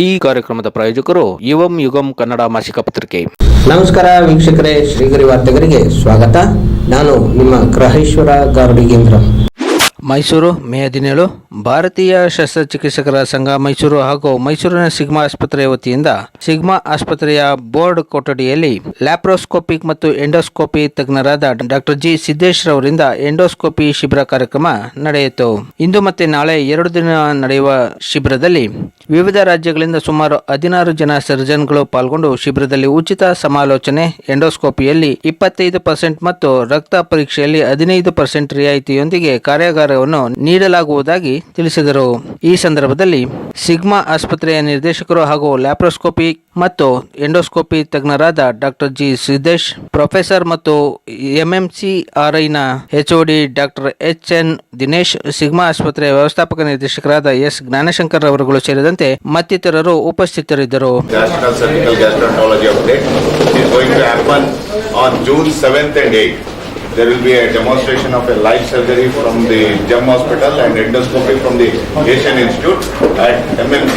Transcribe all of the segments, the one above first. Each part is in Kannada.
ಈ ಕಾರ್ಯಕ್ರಮದ ಪ್ರಾಯೋಜಕರು ಯುವಂ ಯುಗಂ ಕನ್ನಡ ಮಾಸಿಕ ಪತ್ರಿಕೆ. ನಮಸ್ಕಾರ ವೀಕ್ಷಕರೇ, ಶ್ರೀಗರಿ ವಾರ್ತೆಗರಿಗೆ ಸ್ವಾಗತ. ನಾನು ನಿಮ್ಮ ಗ್ರಹೇಶ್ವರ ಗಾರ್ಡಿಗೇಂದ್ರ. ಮೈಸೂರು ಮೇ 17 ಭಾರತೀಯ ಶಸ್ತ್ರಚಿಕಿತ್ಸಕರ ಸಂಘ ಮೈಸೂರು ಹಾಗೂ ಮೈಸೂರಿನ ಸಿಗ್ಮಾ ಆಸ್ಪತ್ರೆಯ ವತಿಯಿಂದ ಸಿಗ್ಮಾ ಆಸ್ಪತ್ರೆಯ ಬೋರ್ಡ್ ಕೊಠಡಿಯಲ್ಲಿ ಲ್ಯಾಪ್ರೋಸ್ಕೋಪಿಕ್ ಮತ್ತು ಎಂಡೋಸ್ಕೋಪಿ ತಜ್ಞರಾದ ಡಾಕ್ಟರ್ ಜಿ ಸಿದ್ದೇಶ್ ರವರಿಂದ ಎಂಡೋಸ್ಕೋಪಿ ಶಿಬಿರ ಕಾರ್ಯಕ್ರಮ ನಡೆಯಿತು. ಇಂದು ಮತ್ತೆ ನಾಳೆ 2 ದಿನ ನಡೆಯುವ ಶಿಬಿರದಲ್ಲಿ ವಿವಿಧ ರಾಜ್ಯಗಳಿಂದ ಸುಮಾರು 16 ಜನ ಸರ್ಜನ್ಗಳು ಪಾಲ್ಗೊಂಡು ಶಿಬಿರದಲ್ಲಿ ಉಚಿತ ಸಮಾಲೋಚನೆ, ಎಂಡೋಸ್ಕೋಪಿಯಲ್ಲಿ 25% ಮತ್ತು ರಕ್ತ ಪರೀಕ್ಷೆಯಲ್ಲಿ 15% ರಿಯಾಯಿತಿಯೊಂದಿಗೆ ಕಾರ್ಯಾಗಾರವನ್ನು ನೀಡಲಾಗುವುದಾಗಿ ತಿಳಿಸಿದರು. ಈ ಸಂದರ್ಭದಲ್ಲಿ ಸಿಗ್ಮಾ ಆಸ್ಪತ್ರೆಯ ನಿರ್ದೇಶಕರು ಹಾಗೂ ಲ್ಯಾಪ್ರೋಸ್ಕೋಪಿ ಮತ್ತು ಎಂಡೋಸ್ಕೋಪಿ ತಜ್ಞರಾದ ಡಾಕ್ಟರ್ ಜಿ ಸಿದ್ದೇಶ್, ಪ್ರೊಫೆಸರ್ ಮತ್ತು ಎಂಎಂಸಿಆರ್ಐನ HOD doctor HN Dinesh, sigma ಆಸ್ಪತ್ರೆಯ ವ್ಯವಸ್ಥಾಪಕ ನಿರ್ದೇಶಕರಾದ ಎಸ್ ಜ್ಞಾನಶಂಕರ್ ಅವರುಗಳು ಸೇರಿದಂತೆ ಮತ್ತಿತರರು ಉಪಸ್ಥಿತರಿದ್ದರು. There will be a demonstration of a live surgery from the GEM Hospital and endoscopy from the Asian Institute at MMC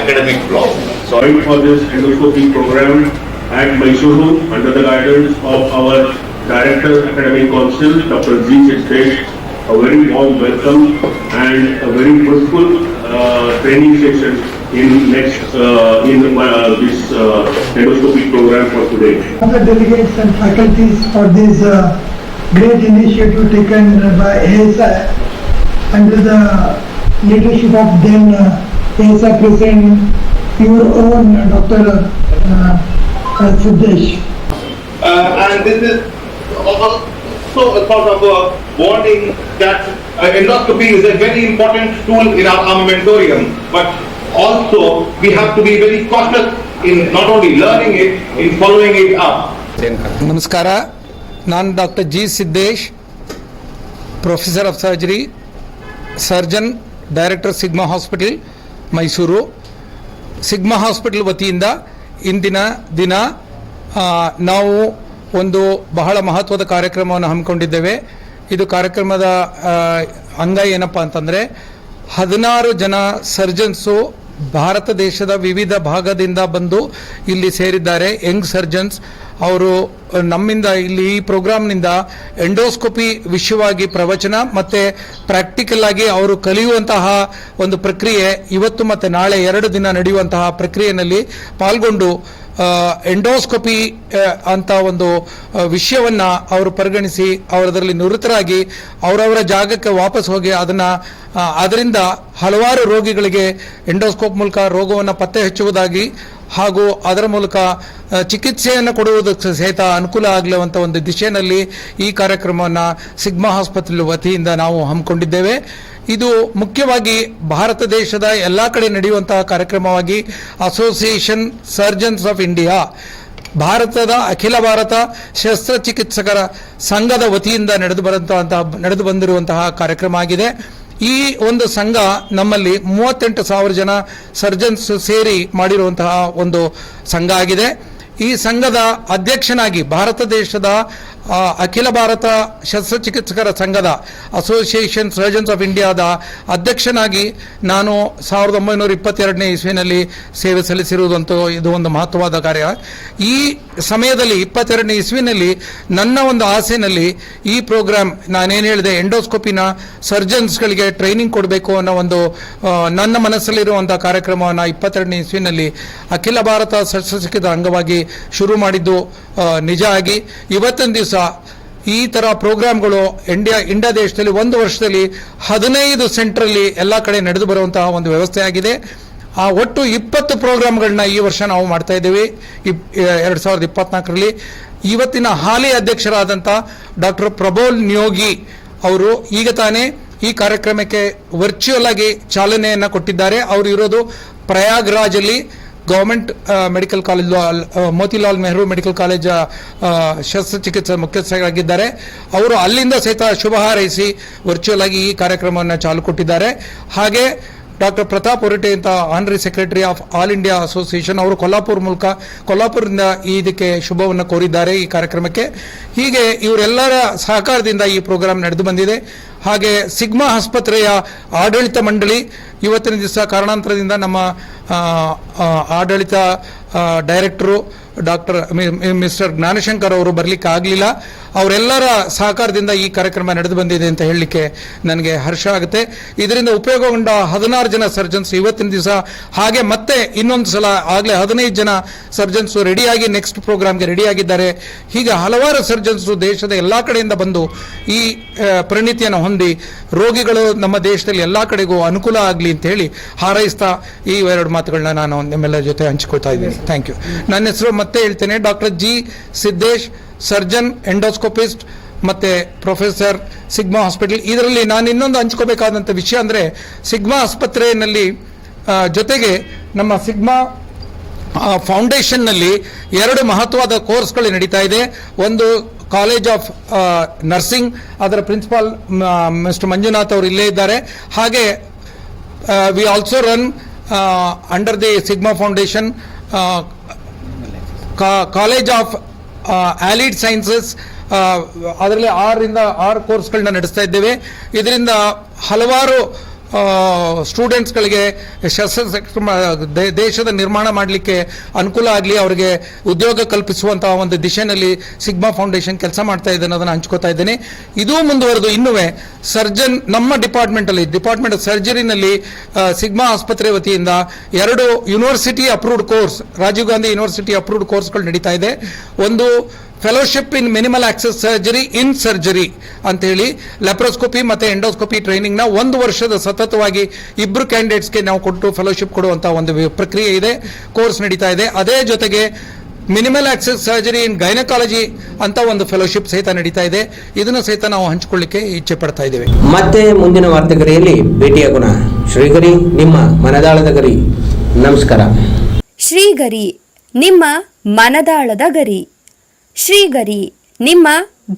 Academic Block. So, for this endoscopy program at Mysuru under the guidance of our Director Academic Council, Dr. G. Siddesh, a very warm welcome and a very fruitful training session in this endoscopy program for today. Other delegates and faculties for this great initiative taken by ASI under the leadership of then ASI President, your own Dr. Siddesh. And this is also a sort of a warning that endoscopy is a very important tool in our armamentarium, but also we have to be very cautious in not only learning it, in following it up. ನಮಸ್ಕಾರ. ನಾನು doctor G Siddesh, professor of surgery, surgeon, director sigma hospital Mysuru. Sigma hospital ವತಿಯಿಂದ ಇಂದಿನ ದಿನ ನಾವು ಒಂದು ಬಹಳ ಮಹತ್ವದ ಕಾರ್ಯಕ್ರಮವನ್ನು ಹಮ್ಮಿಕೊಂಡಿದ್ದೇವೆ. ಇದು ಕಾರ್ಯಕ್ರಮದ ಅಂಗ ಏನಪ್ಪ ಅಂತಂದರೆ 16 ಜನ ಸರ್ಜನ್ಸು ಭಾರತ ದೇಶದ ವಿವಿಧ ಭಾಗದಿಂದ ಬಂದು ಇಲ್ಲಿ ಸೇರಿದ್ದಾರೆ. ಯಂಗ್ ಸರ್ಜನ್ಸ್ ಅವರು ನಮ್ಮಿಂದ ಇಲ್ಲಿ ಈ ಪ್ರೋಗ್ರಾಮ್ನಿಂದ ಎಂಡೋಸ್ಕೋಪಿ ವಿಷಯವಾಗಿ ಪ್ರವಚನ ಮತ್ತು ಪ್ರಾಕ್ಟಿಕಲ್ ಆಗಿ ಅವರು ಕಲಿಯುವಂತಹ ಒಂದು ಪ್ರಕ್ರಿಯೆ ಇವತ್ತು ಮತ್ತು ನಾಳೆ 2 ದಿನ ನಡೆಯುವಂತಹ ಪ್ರಕ್ರಿಯೆಯಲ್ಲಿ ಪಾಲ್ಗೊಂಡು ಎಂಡೋಸ್ಕೋಪಿ ಅಂತ ಒಂದು ವಿಷಯವನ್ನು ಅವರು ಪರಿಗಣಿಸಿ ಅವರದರಲ್ಲಿ ನಿವೃತ್ತರಾಗಿ ಅವರವರ ಜಾಗಕ್ಕೆ ವಾಪಸ್ ಹೋಗಿ ಅದರಿಂದ ಹಲವಾರು ರೋಗಿಗಳಿಗೆ ಎಂಡೋಸ್ಕೋಪ್ ಮೂಲಕ ರೋಗವನ್ನು ಪತ್ತೆ ಹಚ್ಚುವುದಾಗಿ ಹಾಗೂ ಅದರ ಮೂಲಕ ಚಿಕಿತ್ಸೆಯನ್ನು ಕೊಡುವುದಕ್ಕೆ ಸಹಿತ ಅನುಕೂಲ ಆಗಲುವಂಥ ಒಂದು ದಿಶೆಯಲ್ಲಿ ಈ ಕಾರ್ಯಕ್ರಮವನ್ನು ಸಿಗ್ಮಾ ಆಸ್ಪತ್ರೆ ವತಿಯಿಂದ ನಾವು ಹಮ್ಮಿಕೊಂಡಿದ್ದೇವೆ. ಇದು ಮುಖ್ಯವಾಗಿ ಭಾರತ ದೇಶದ ಎಲ್ಲ ಕಡೆ ನಡೆಯುವಂತಹ ಕಾರ್ಯಕ್ರಮವಾಗಿ ಅಸೋಸಿಯೇಷನ್ ಸರ್ಜನ್ಸ್ ಆಫ್ ಇಂಡಿಯಾ, ಭಾರತದ ಅಖಿಲ ಭಾರತ ಶಸ್ತ್ರಚಿಕಿತ್ಸಕರ ಸಂಘದ ವತಿಯಿಂದ ನಡೆದು ಬಂದಿರುವಂತಹ ಕಾರ್ಯಕ್ರಮ ಆಗಿದೆ. ಈ ಒಂದು ಸಂಘ ನಮ್ಮಲ್ಲಿ 38,000 ಜನ ಸರ್ಜನ್ಸ್ ಸೇರಿ ಮಾಡಿರುವಂತಹ ಒಂದು ಸಂಘ ಆಗಿದೆ. ಈ ಸಂಘದ ಅಧ್ಯಕ್ಷನಾಗಿ ಭಾರತ ದೇಶದ ಅಖಿಲ ಭಾರತ ಶಸ್ತ್ರಚಿಕಿತ್ಸಕರ ಸಂಘದ ಅಸೋಸಿಯೇಷನ್ ಸರ್ಜನ್ಸ್ ಆಫ್ ಇಂಡಿಯಾದ ಅಧ್ಯಕ್ಷನಾಗಿ ನಾನು 1922ನೇ ಇಸ್ವಿನಲ್ಲಿ ಸೇವೆ ಸಲ್ಲಿಸಿರುವುದಂತೂ ಇದು ಒಂದು ಮಹತ್ವವಾದ ಕಾರ್ಯ. ಈ ಸಮಯದಲ್ಲಿ 22ನೇ ಇಸ್ವಿನಲ್ಲಿ ನನ್ನ ಒಂದು ಆಸೆನಲ್ಲಿ ಈ ಪ್ರೋಗ್ರಾಮ್ ನಾನೇನು ಹೇಳಿದೆ, ಎಂಡೋಸ್ಕೋಪಿನ ಸರ್ಜನ್ಸ್ಗಳಿಗೆ ಟ್ರೈನಿಂಗ್ ಕೊಡಬೇಕು ಅನ್ನೋ ಒಂದು ನನ್ನ ಮನಸ್ಸಲ್ಲಿರುವಂಥ ಕಾರ್ಯಕ್ರಮವನ್ನು 22ನೇ ಇಸ್ವಿನಲ್ಲಿ ಅಖಿಲ ಭಾರತ ಶಸ್ತ್ರಚಿಕಿತ್ಸಕರ ಅಂಗವಾಗಿ ಶುರು ಮಾಡಿದ್ದು ನಿಜ ಆಗಿ ಇವತ್ತಿನ ದಿವಸ ಈ ಥರ ಪ್ರೋಗ್ರಾಮ್ಗಳು ಇಂಡಿಯಾ ದೇಶದಲ್ಲಿ ಒಂದು ವರ್ಷದಲ್ಲಿ 15 ಸೆಂಟ್ರಲ್ಲಿ ಎಲ್ಲ ಕಡೆ ನಡೆದು ಬರುವಂತಹ ಒಂದು ವ್ಯವಸ್ಥೆ ಆಗಿದೆ. ಆ ಒಟ್ಟು 20 ಪ್ರೋಗ್ರಾಮ್ಗಳನ್ನ ಈ ವರ್ಷ ನಾವು ಮಾಡ್ತಾ ಇದ್ದೀವಿ 2024ರಲ್ಲಿ. ಇವತ್ತಿನ ಹಾಲಿ ಅಧ್ಯಕ್ಷರಾದಂಥ ಡಾಕ್ಟರ್ ಪ್ರಬೋಲ್ ನಿಯೋಗಿ ಅವರು ಈಗ ತಾನೇ ಈ ಕಾರ್ಯಕ್ರಮಕ್ಕೆ ವರ್ಚುವಲ್ ಆಗಿ ಚಾಲನೆಯನ್ನು ಕೊಟ್ಟಿದ್ದಾರೆ. ಅವರು ಇರೋದು ಪ್ರಯಾಗ್ರಾಜಲ್ಲಿ government medical college, Motilal Nehru medical college ಶಸ್ತ್ರಚಿಕಿತ್ಸಾ ಮುಖ್ಯಸ್ಥರಾಗಿದ್ದಾರೆ. ಅವರು ಅಲ್ಲಿಂದ ಸಹಿತ ಶುಭ ಹಾರೈಸಿ ವರ್ಚುವಲ್ ಆಗಿ ಈ ಕಾರ್ಯಕ್ರಮವನ್ನು ಚಾಲು ಕೊಟ್ಟಿದ್ದಾರೆ. ಹಾಗೆ ಡಾಕ್ಟರ್ ಪ್ರತಾಪ್ ಹೊರಟೆ ಅಂತ honorary secretary of all India association ಅವರು ಕೊಲ್ಲಾಪುರದಿಂದ ಇದಕ್ಕೆ ಶುಭವನ್ನು ಕೋರಿದ್ದಾರೆ ಈ ಕಾರ್ಯಕ್ರಮಕ್ಕೆ. ಹೀಗೆ ಇವರೆಲ್ಲರ ಸಹಕಾರದಿಂದ ಈ ಪ್ರೋಗ್ರಾಂ ನಡೆದು ಬಂದಿದೆ. ಹಾಗೆ ಸಿಗ್ಮಾ ಆಸ್ಪತ್ರೆಯ ಆಡಳಿತ ಮಂಡಳಿ ಇವತ್ತಿನ ದಿವಸ ಕಾರಣಾಂತರದಿಂದ ನಮ್ಮ ಆಡಳಿತ ಡೈರೆಕ್ಟರು ಮಿಸ್ಟರ್ ಜ್ಞಾನಶಂಕರ್ ಅವರು ಬರಲಿಕ್ಕೆ ಆಗಲಿಲ್ಲ. ಅವರೆಲ್ಲರ ಸಹಕಾರದಿಂದ ಈ ಕಾರ್ಯಕ್ರಮ ನಡೆದು ಬಂದಿದೆ ಅಂತ ಹೇಳಲಿಕ್ಕೆ ನನಗೆ ಹರ್ಷ ಆಗುತ್ತೆ. ಇದರಿಂದ ಉಪಯೋಗಗೊಂಡ 16 ಜನ ಸರ್ಜನ್ಸ್ ಇವತ್ತಿನ ದಿವಸ, ಹಾಗೆ ಮತ್ತೆ ಇನ್ನೊಂದು ಸಲ ಆಗಲೇ 15 ಜನ ಸರ್ಜನ್ಸು ರೆಡಿಯಾಗಿ ನೆಕ್ಸ್ಟ್ ಪ್ರೋಗ್ರಾಮ್ಗೆ ರೆಡಿಯಾಗಿದ್ದಾರೆ. ಹೀಗೆ ಹಲವಾರು ಸರ್ಜನ್ಸು ದೇಶದ ಎಲ್ಲ ಕಡೆಯಿಂದ ಬಂದು ಈ ಪರಿಣಿತಿಯನ್ನು ಹೊಂದಿ ರೋಗಿಗಳು ನಮ್ಮ ದೇಶದಲ್ಲಿ ಎಲ್ಲ ಕಡೆಗೂ ಅನುಕೂಲ ಆಗಲಿ ಅಂತ ಹೇಳಿ ಹಾರೈಸ್ತಾ ಈ 2 ಮಾತುಗಳನ್ನ ನಾನು ನಿಮ್ಮೆಲ್ಲರ ಜೊತೆ ಹಂಚಿಕೊಳ್ತಾ ಇದ್ದೀನಿ. Thank you. ನನ್ನ ಹೆಸರು ಮತ್ತೆ ಹೇಳ್ತೇನೆ, doctor G Siddesh, surgeon endoscopist ಮತ್ತು ಪ್ರೊಫೆಸರ್, ಸಿಗ್ಮಾ ಹಾಸ್ಪಿಟಲ್. ಇದರಲ್ಲಿ ನಾನು ಇನ್ನೊಂದು ಹಂಚ್ಕೋಬೇಕಾದಂಥ ವಿಷಯ ಅಂದರೆ, ಸಿಗ್ಮಾ ಆಸ್ಪತ್ರೆಯಲ್ಲಿ ಜೊತೆಗೆ ನಮ್ಮ ಸಿಗ್ಮಾ ಫೌಂಡೇಶನ್ನಲ್ಲಿ 2 ಮಹತ್ವದ ಕೋರ್ಸ್ಗಳು ನಡೀತಾ ಇದೆ. ಒಂದು ಕಾಲೇಜ್ ಆಫ್ ನರ್ಸಿಂಗ್, ಅದರ ಪ್ರಿನ್ಸಿಪಾಲ್ ಮಿಸ್ಟರ್ ಮಂಜುನಾಥ್ ಅವರು ಇಲ್ಲೇ ಇದ್ದಾರೆ. ಹಾಗೆ we also run under the Sigma foundation college of allied sciences. ಅದರಲ್ಲಿ 6 ಕೋರ್ಸ್ಗಳನ್ನ ನಡೆಸ್ತಾ ಇದ್ದೇವೆ. ಇದರಿಂದ ಹಲವಾರು ಸ್ಟೂಡೆಂಟ್ಸ್ಗಳಿಗೆ ದೇಶದ ನಿರ್ಮಾಣ ಮಾಡಲಿಕ್ಕೆ ಅನುಕೂಲ ಆಗಲಿ, ಅವರಿಗೆ ಉದ್ಯೋಗ ಕಲ್ಪಿಸುವಂತಹ ಒಂದು ದಿಶೆಯಲ್ಲಿ ಸಿಗ್ಮಾ ಫೌಂಡೇಶನ್ ಕೆಲಸ ಮಾಡ್ತಾ ಇದೆ ಅನ್ನೋದನ್ನು ಹಂಚ್ಕೋತಾ ಇದ್ದೇನೆ. ಇದೂ ಮುಂದುವರೆದು ಇನ್ನುವೇ ಸರ್ಜನ್ ನಮ್ಮ ಡಿಪಾರ್ಟ್ಮೆಂಟ್ ಆಫ್ ಸರ್ಜರಿನಲ್ಲಿ ಸಿಗ್ಮಾ ಆಸ್ಪತ್ರೆ ವತಿಯಿಂದ 2 university approved course, Rajiv Gandhi university approved ಕೋರ್ಸ್ಗಳು ನಡೀತಾ ಇದೆ. ಒಂದು fellowship in minimal access surgery in surgery ಅಂತ ಹೇಳಿ ಲ್ಯಾಪ್ರೋಸ್ಕೋಪಿ ಮತ್ತು ಎಂಡೋಸ್ಕೋಪಿ ಟ್ರೈನಿಂಗ್ನ 1 ವರ್ಷದ ಸತತವಾಗಿ 2 ಕ್ಯಾಂಡಿಡೇಟ್ಸ್ಗೆ ನಾವು ಕೊಟ್ಟು ಫೆಲೋಶಿಪ್ ಕೊಡುವಂಥ ಒಂದು ಪ್ರಕ್ರಿಯೆ ಇದೆ, ಕೋರ್ಸ್ ನಡೀತಾ ಇದೆ. ಅದೇ ಜೊತೆಗೆ ಮಿನಿಮಲ್ ಆಕ್ಸೆಸ್ ಸರ್ಜರಿ ಇನ್ ಗೈನಕಾಲಜಿ ಅಂತ ಒಂದು ಫೆಲೋಶಿಪ್ ಸಹಿತ ನಡೀತಾ ಇದೆ. ಇದನ್ನು ಸಹಿತ ನಾವು ಹಂಚಿಕೊಳ್ಳಿಕ್ಕೆ ಇಚ್ಛೆ ಪಡ್ತಾ ಇದ್ದೇವೆ. ಮತ್ತೆ ಮುಂದಿನ ವಾರ್ತೆಗರಿಯಲ್ಲಿ ಭೇಟಿಯಾಗೋಣ. ಶ್ರೀಗರಿ, ನಿಮ್ಮ ಮನದಾಳದ ಗರಿ. ನಮಸ್ಕಾರ. ಶ್ರೀಗರಿ, ನಿಮ್ಮ ಮನದಾಳದ ಗರಿ. ಶ್ರೀಗರಿ, ನಿಮ್ಮ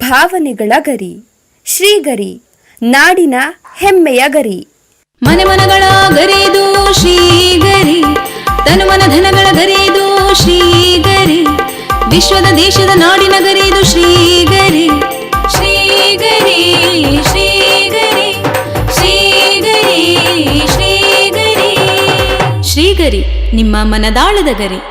ಭಾವನೆಗಳ ಗರಿ. ಶ್ರೀಗರಿ, ನಾಡಿನ ಹೆಮ್ಮೆಯ ಗರಿ. ಮನೆ ಮನಗಳ ಗರಿದು ಶ್ರೀಗರಿ, ತನು ಮನ ಧನಗಳ ಗರಿದು ಶ್ರೀಗರಿ, ವಿಶ್ವದ ದೇಶದ ನಾಡಿನ ಗರಿದು ಶ್ರೀಗರಿ. ಶ್ರೀಗರಿ ಶ್ರೀಗರಿ ಶ್ರೀಗರಿ ಶ್ರೀಗರಿ ಶ್ರೀಗರಿ, ನಿಮ್ಮ ಮನದಾಳದ ಗರಿ.